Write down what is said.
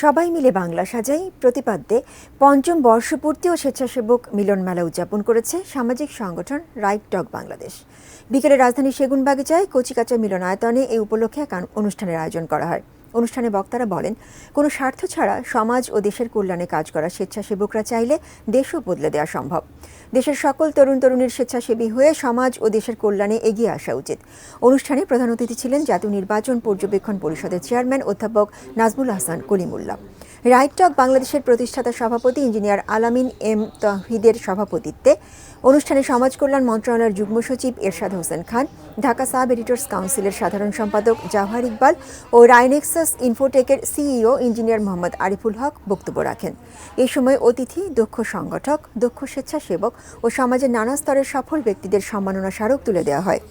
সবাই মিলে বাংলা সাজাই প্রতিপাদ্যে পঞ্চম বর্ষপূর্তি ও স্বেচ্ছাসেবক মিলন মেলা উদযাপন করেছে সামাজিক সংগঠন রাইট ডগ বাংলাদেশ। বিকেলে রাজধানীর সেগুনবাগিচায় কচিকাঁচা মিলনায়তনে এই উপলক্ষে এক অনুষ্ঠানের আয়োজন করা হয়। অনুষ্ঠানে বক্তারা বলেন, কোনো স্বার্থ ছাড়া সমাজ ও দেশের কল্যাণে কাজ করা স্বেচ্ছাসেবকরা চাইলে দেশও বদলে দেওয়া সম্ভব। দেশের সকল তরুণ তরুণীর স্বেচ্ছাসেবী হয়ে সমাজ ও দেশের কল্যাণে এগিয়ে আসা উচিত। অনুষ্ঠানে প্রধান অতিথি ছিলেন জাতীয় নির্বাচন পর্যবেক্ষণ পরিষদের চেয়ারম্যান অধ্যাপক নাজমুল হাসান কলিমুল্লাহ। রাইট ডগ বাংলাদেশের প্রতিষ্ঠাতা সভাপতি ইঞ্জিনিয়ার আলামিন এম তৌহিদের সভাপতিত্বে অনুষ্ঠানে সমাজ কল্যাণ মন্ত্রণালয়ের যুগ্ম সচিব এরশাদ হোসেন খান, ঢাকা সাব এডিটর্স কাউন্সিলের সাধারণ সম্পাদক জাওহার ইকবাল ও রাইনেক্সাস ইনফোটেকের সিইও ইঞ্জিনিয়ার মোহাম্মদ আরিফুল হক বক্তব্য রাখেন। এই সময় অতিথি, দক্ষ সংগঠক, দক্ষ স্বেচ্ছাসেবক ও সমাজের নানা স্তরের সফল ব্যক্তিদের সম্মাননা স্মারক তুলে দেওয়া হয়।